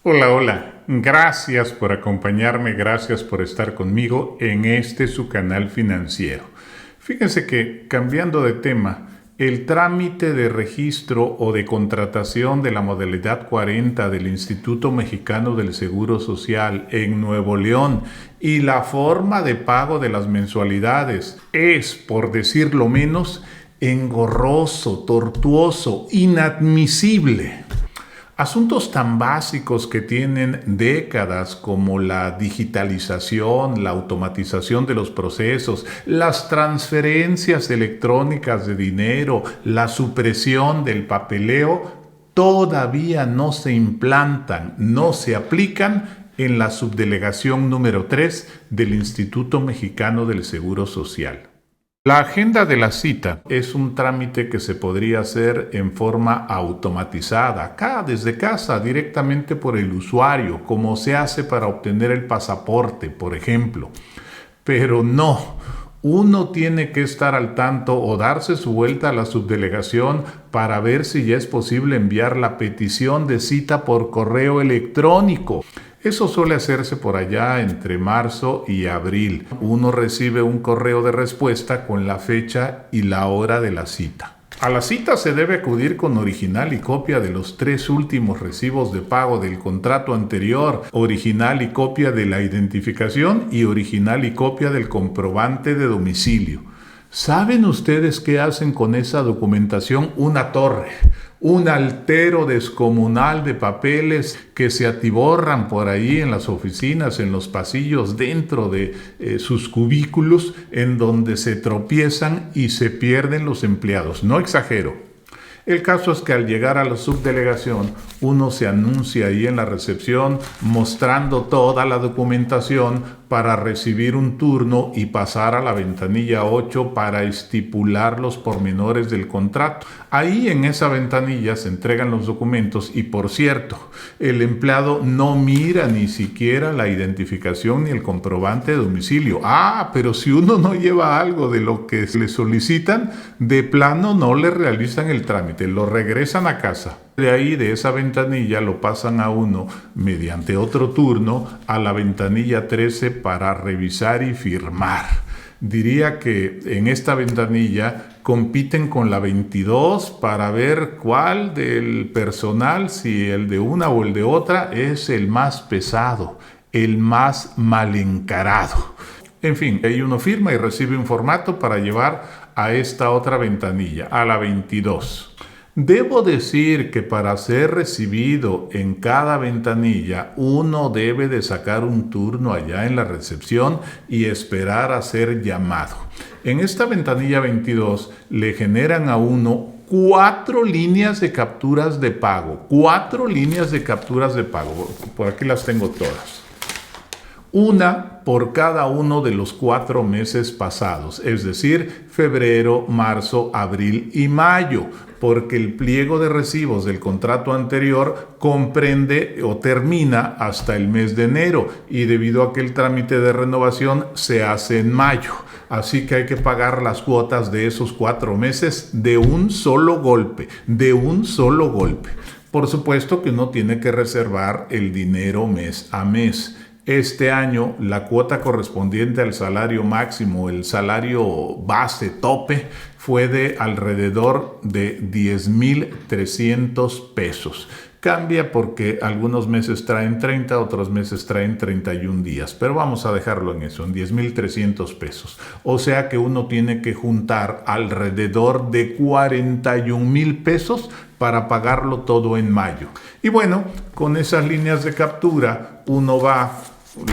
Hola, hola. Gracias por acompañarme, gracias por estar conmigo en su canal financiero. Fíjense que, cambiando de tema, el trámite de registro o de contratación de la modalidad 40 del Instituto Mexicano del Seguro Social en Nuevo León y la forma de pago de las mensualidades es, por decirlo menos, engorroso, tortuoso, inadmisible. Asuntos tan básicos que tienen décadas como la digitalización, la automatización de los procesos, las transferencias electrónicas de dinero, la supresión del papeleo, todavía no se implantan, no se aplican en la subdelegación número 3 del Instituto Mexicano del Seguro Social. La agenda de la cita es un trámite que se podría hacer en forma automatizada, acá desde casa, directamente por el usuario, como se hace para obtener el pasaporte, por ejemplo. Pero no, uno tiene que estar al tanto o darse su vuelta a la subdelegación para ver si ya es posible enviar la petición de cita por correo electrónico. Eso suele hacerse por allá entre marzo y abril. Uno recibe un correo de respuesta con la fecha y la hora de la cita. A la cita se debe acudir con original y copia de los 3 últimos recibos de pago del contrato anterior, original y copia de la identificación y original y copia del comprobante de domicilio. ¿Saben ustedes qué hacen con esa documentación? Una torre, un altero descomunal de papeles que se atiborran por ahí en las oficinas, en los pasillos, dentro de sus cubículos, en donde se tropiezan y se pierden los empleados. No exagero. El caso es que al llegar a la subdelegación, uno se anuncia ahí en la recepción mostrando toda la documentación para recibir un turno y pasar a la ventanilla 8 para estipular los pormenores del contrato. Ahí en esa ventanilla se entregan los documentos y, por cierto, el empleado no mira ni siquiera la identificación ni el comprobante de domicilio. Pero si uno no lleva algo de lo que le solicitan, de plano no le realizan el trámite, lo regresan a casa. De ahí, de esa ventanilla, lo pasan a uno mediante otro turno a la ventanilla 13 para revisar y firmar. Diría que en esta ventanilla compiten con la 22 para ver cuál del personal, si el de una o el de otra, es el más pesado, el más mal encarado. En fin, ahí uno firma y recibe un formato para llevar a esta otra ventanilla, a la 22. Debo decir que para ser recibido en cada ventanilla, uno debe de sacar un turno allá en la recepción y esperar a ser llamado. En esta ventanilla 22 le generan a uno 4 líneas de capturas de pago. 4 líneas de capturas de pago. Por aquí las tengo todas. Una por cada uno de los 4 meses pasados, es decir, febrero, marzo, abril y mayo, porque el pliego de recibos del contrato anterior comprende o termina hasta el mes de enero y debido a que el trámite de renovación se hace en mayo. Así que hay que pagar las cuotas de esos 4 meses de un solo golpe, Por supuesto que uno tiene que reservar el dinero mes a mes. Este año, la cuota correspondiente al salario máximo, el salario base tope, fue de alrededor de 10,300 pesos. Cambia porque algunos meses traen 30, otros meses traen 31 días, pero vamos a dejarlo en eso, en 10,300 pesos. O sea que uno tiene que juntar alrededor de 41,000 pesos para pagarlo todo en mayo. Y bueno, con esas líneas de captura,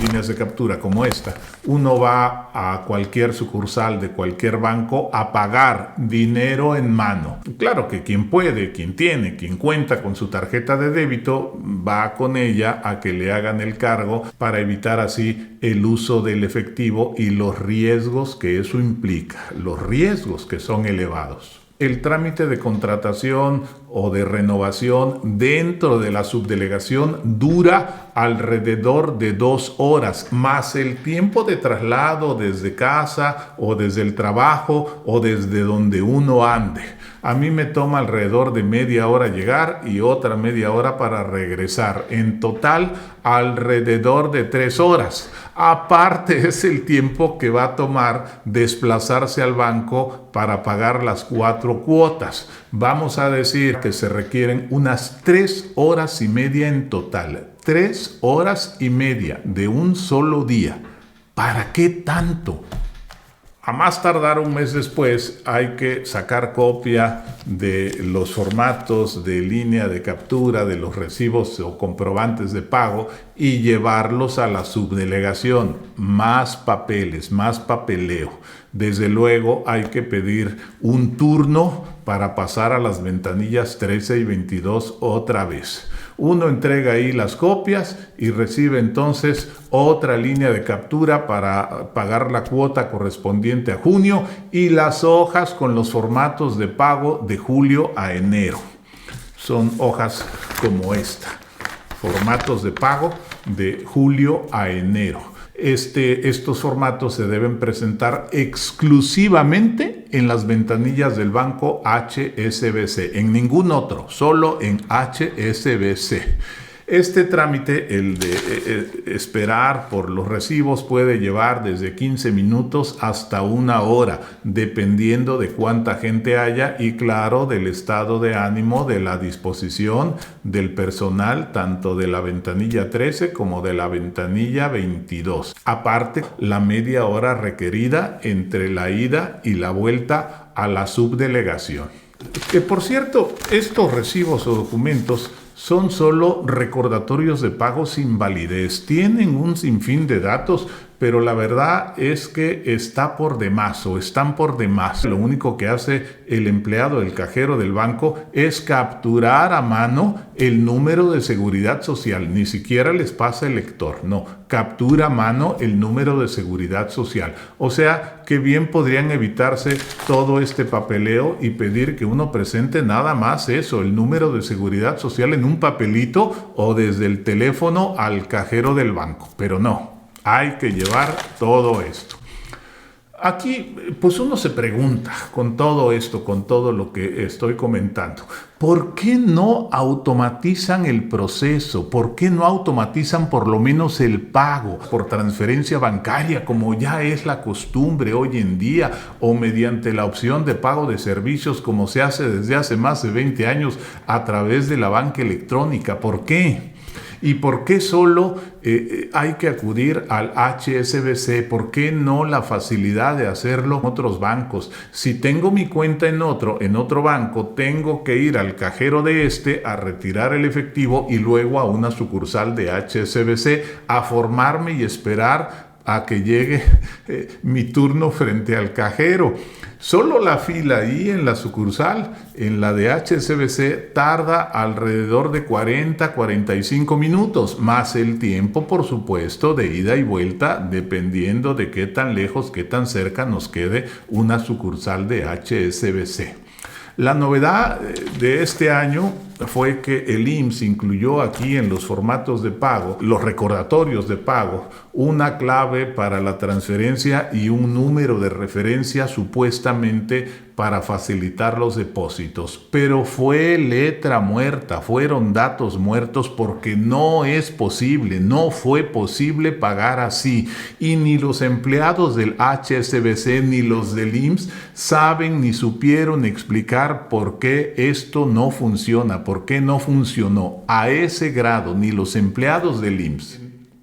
líneas de captura como esta, uno va a cualquier sucursal de cualquier banco a pagar dinero en mano. Claro que quien puede, quien tiene, quien cuenta con su tarjeta de débito, va con ella a que le hagan el cargo para evitar así el uso del efectivo y los riesgos que eso implica, los riesgos que son elevados. El trámite de contratación o de renovación dentro de la subdelegación dura alrededor de 2 horas, más el tiempo de traslado desde casa o desde el trabajo o desde donde uno ande. A mí me toma alrededor de media hora llegar y otra media hora para regresar. En total, alrededor de 3 horas. Aparte es el tiempo que va a tomar desplazarse al banco para pagar las 4 cuotas. Vamos a decir que se requieren unas 3 horas y media en total. 3 horas y media de un solo día. ¿Para qué tanto? A más tardar un mes después hay que sacar copia de los formatos de línea de captura de los recibos o comprobantes de pago y llevarlos a la subdelegación. Más papeles, más papeleo. Desde luego hay que pedir un turno para pasar a las ventanillas 13 y 22 otra vez. Uno entrega ahí las copias y recibe entonces otra línea de captura para pagar la cuota correspondiente a junio y las hojas con los formatos de pago de julio a enero. Son hojas como esta, formatos de pago de julio a enero. Estos formatos se deben presentar exclusivamente en las ventanillas del banco HSBC, en ningún otro, solo en HSBC. Este trámite, el de esperar por los recibos, puede llevar desde 15 minutos hasta 1 hora, dependiendo de cuánta gente haya y, claro, del estado de ánimo, de la disposición del personal, tanto de la ventanilla 13 como de la ventanilla 22. Aparte, la media hora requerida entre la ida y la vuelta a la subdelegación. Que, por cierto, estos recibos o documentos son solo recordatorios de pago sin validez. Tienen un sinfín de datos, pero la verdad es que está por demás o están por demás. Lo único que hace el empleado, el cajero del banco, es capturar a mano el número de seguridad social. Ni siquiera les pasa el lector, no. Captura a mano el número de seguridad social. O sea, que bien podrían evitarse todo este papeleo y pedir que uno presente nada más eso, el número de seguridad social en un papelito o desde el teléfono al cajero del banco. Pero no. Hay que llevar todo esto. Aquí, pues uno se pregunta con todo esto, con todo lo que estoy comentando, ¿por qué no automatizan el proceso? ¿Por qué no automatizan por lo menos el pago por transferencia bancaria, como ya es la costumbre hoy en día, o mediante la opción de pago de servicios, como se hace desde hace más de 20 años a través de la banca electrónica? ¿Por qué? ¿Y por qué solo hay que acudir al HSBC? ¿Por qué no la facilidad de hacerlo en otros bancos? Si tengo mi cuenta en otro banco, tengo que ir al cajero de a retirar el efectivo y luego a una sucursal de HSBC a formarme y esperar a que llegue mi turno frente al cajero. Solo la fila ahí en la sucursal, en la de HSBC, tarda alrededor de 40-45 minutos, más el tiempo, por supuesto, de ida y vuelta, dependiendo de qué tan lejos, qué tan cerca nos quede una sucursal de HSBC. La novedad de este año fue que el IMSS incluyó aquí en los formatos de pago, los recordatorios de pago, una clave para la transferencia y un número de referencia supuestamente para facilitar los depósitos. Pero fue letra muerta, fueron datos muertos porque no es posible, no fue posible pagar así. Y ni los empleados del HSBC ni los del IMSS saben ni supieron explicar por qué esto no funciona, por qué no funcionó a ese grado, ni los empleados del IMSS.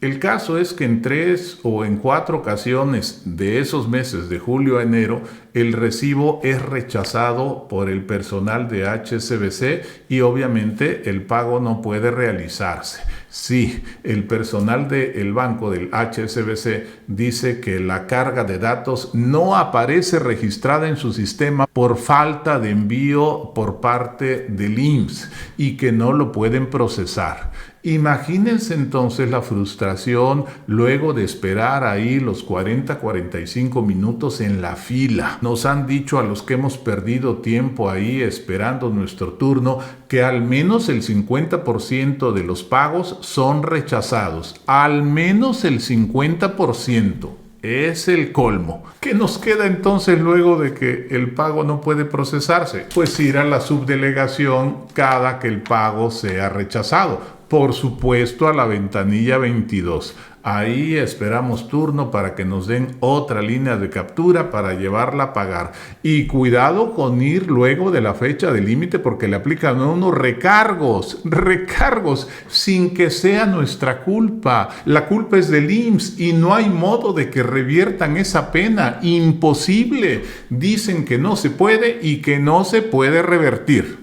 El caso es que en 3 o en 4 ocasiones de esos meses de julio a enero, el recibo es rechazado por el personal de HSBC y obviamente el pago no puede realizarse. Sí, el personal del banco del HSBC dice que la carga de datos no aparece registrada en su sistema por falta de envío por parte del IMSS y que no lo pueden procesar. Imagínense entonces la frustración luego de esperar ahí los 40-45 minutos en la fila. Nos han dicho a los que hemos perdido tiempo ahí esperando nuestro turno que al menos el 50% de los pagos son rechazados. Al menos el 50%. Es el colmo. ¿Qué nos queda entonces luego de que el pago no puede procesarse? Pues ir a la subdelegación cada que el pago sea rechazado. Por supuesto, a la ventanilla 22. Ahí esperamos turno para que nos den otra línea de captura para llevarla a pagar. Y cuidado con ir luego de la fecha de límite porque le aplican unos recargos sin que sea nuestra culpa. La culpa es del IMSS y no hay modo de que reviertan esa pena. Imposible. Dicen que no se puede y que no se puede revertir.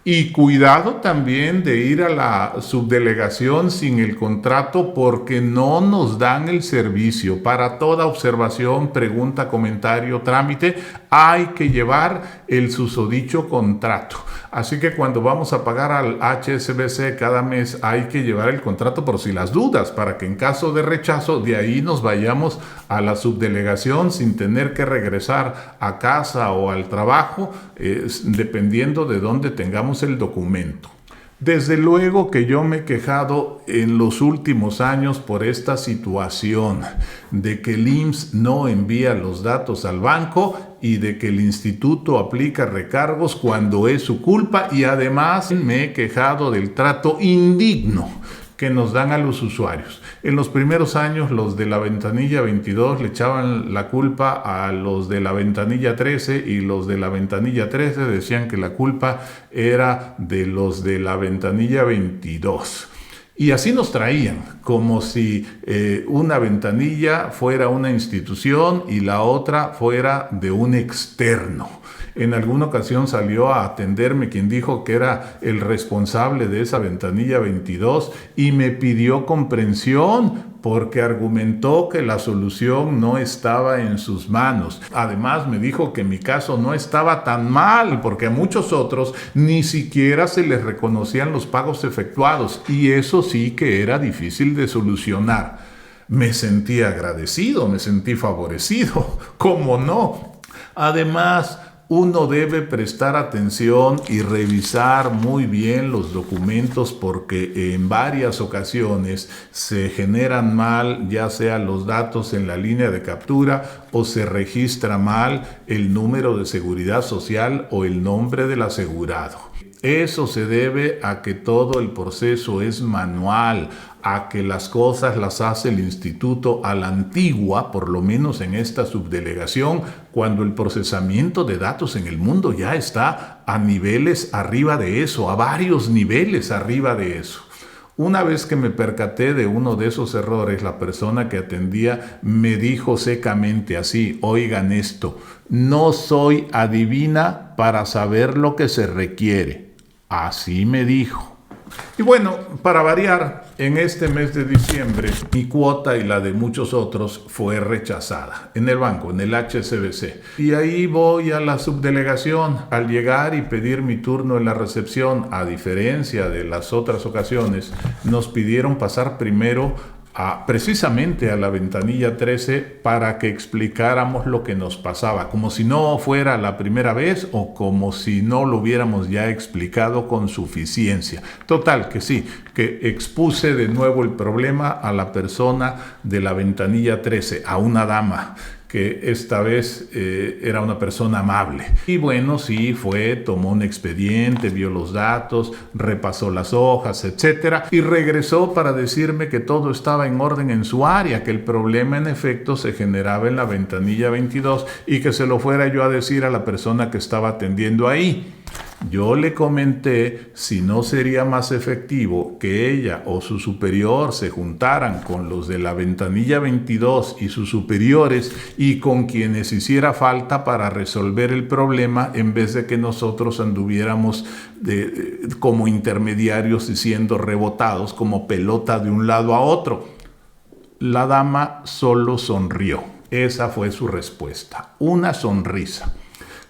Y cuidado también de ir a la subdelegación sin el contrato porque no nos dan el servicio. Para toda observación, pregunta, comentario, trámite, hay que llevar el susodicho contrato. Así que cuando vamos a pagar al HSBC cada mes hay que llevar el contrato por si las dudas, para que en caso de rechazo de ahí nos vayamos a la subdelegación sin tener que regresar a casa o al trabajo, dependiendo de dónde tengamos el documento. Desde luego que yo me he quejado en los últimos años por esta situación de que el IMSS no envía los datos al banco y de que el instituto aplica recargos cuando es su culpa, y además me he quejado del trato indigno que nos dan a los usuarios. En los primeros años los de la ventanilla 22 le echaban la culpa a los de la ventanilla 13 y los de la ventanilla 13 decían que la culpa era de los de la ventanilla 22. Y así nos traían, como si una ventanilla fuera una institución y la otra fuera de un externo. En alguna ocasión salió a atenderme quien dijo que era el responsable de esa ventanilla 22 y me pidió comprensión porque argumentó que la solución no estaba en sus manos. Además me dijo que mi caso no estaba tan mal porque a muchos otros ni siquiera se les reconocían los pagos efectuados y eso sí que era difícil de solucionar. Me sentí agradecido, me sentí favorecido, ¿cómo no? Además, uno debe prestar atención y revisar muy bien los documentos porque en varias ocasiones se generan mal, ya sea los datos en la línea de captura o se registra mal el número de seguridad social o el nombre del asegurado. Eso se debe a que todo el proceso es manual, a que las cosas las hace el instituto a la antigua, por lo menos en esta subdelegación, cuando el procesamiento de datos en el mundo ya está a niveles arriba de eso, a varios niveles arriba de eso. Una vez que me percaté de uno de esos errores, la persona que atendía me dijo secamente así: oigan esto, no soy adivina para saber lo que se requiere. Así me dijo. Y bueno, para variar, en este mes de diciembre, mi cuota y la de muchos otros fue rechazada en el banco, en el HSBC. Y ahí voy a la subdelegación. Al llegar y pedir mi turno en la recepción, a diferencia de las otras ocasiones, nos pidieron pasar primero precisamente a la ventanilla 13 para que explicáramos lo que nos pasaba, como si no fuera la primera vez o como si no lo hubiéramos ya explicado con suficiencia. Total, que sí, que expuse de nuevo el problema a la persona de la ventanilla 13, a una dama que esta vez era una persona amable. Y bueno, sí, tomó un expediente, vio los datos, repasó las hojas, etcétera, y regresó para decirme que todo estaba en orden en su área, que el problema en efecto se generaba en la ventanilla 22 y que se lo fuera yo a decir a la persona que estaba atendiendo ahí. Yo le comenté si no sería más efectivo que ella o su superior se juntaran con los de la ventanilla 22 y sus superiores y con quienes hiciera falta para resolver el problema, en vez de que nosotros anduviéramos como intermediarios y siendo rebotados como pelota de un lado a otro. La dama solo sonrió. Esa fue su respuesta, una sonrisa.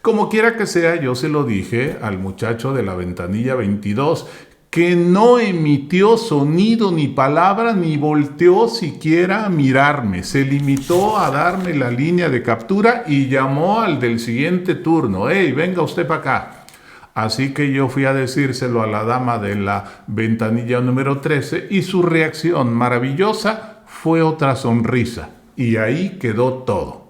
Como quiera que sea, yo se lo dije al muchacho de la ventanilla 22, que no emitió sonido ni palabra, ni volteó siquiera a mirarme. Se limitó a darme la línea de captura y llamó al del siguiente turno. ¡Hey, venga usted para acá! Así que yo fui a decírselo a la dama de la ventanilla número 13 y su reacción maravillosa fue otra sonrisa. y ahí quedó todo.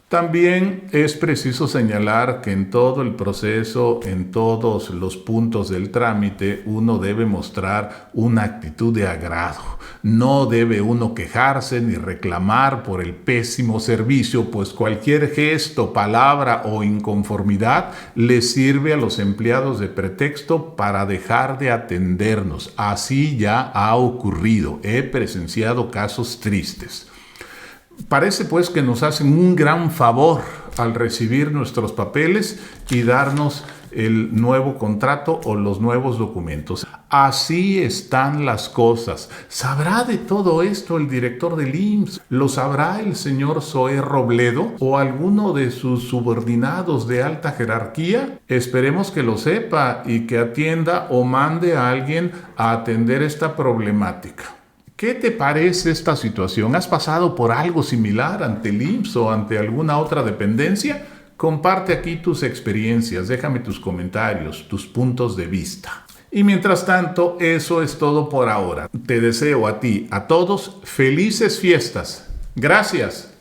También es preciso señalar que en todo el proceso, en todos los puntos del trámite, uno debe mostrar una actitud de agrado. No debe uno quejarse ni reclamar por el pésimo servicio, pues cualquier gesto, palabra o inconformidad le sirve a los empleados de pretexto para dejar de atendernos. Así ya ha ocurrido. He presenciado casos tristes. Parece pues que nos hacen un gran favor al recibir nuestros papeles y darnos el nuevo contrato o los nuevos documentos. Así están las cosas. ¿Sabrá de todo esto el director del IMSS? ¿Lo sabrá el señor Zoé Robledo o alguno de sus subordinados de alta jerarquía? Esperemos que lo sepa y que atienda o mande a alguien a atender esta problemática. ¿Qué te parece esta situación? ¿Has pasado por algo similar ante el IMSS o ante alguna otra dependencia? Comparte aquí tus experiencias, déjame tus comentarios, tus puntos de vista. Y mientras tanto, eso es todo por ahora. Te deseo a ti, a todos, felices fiestas. Gracias.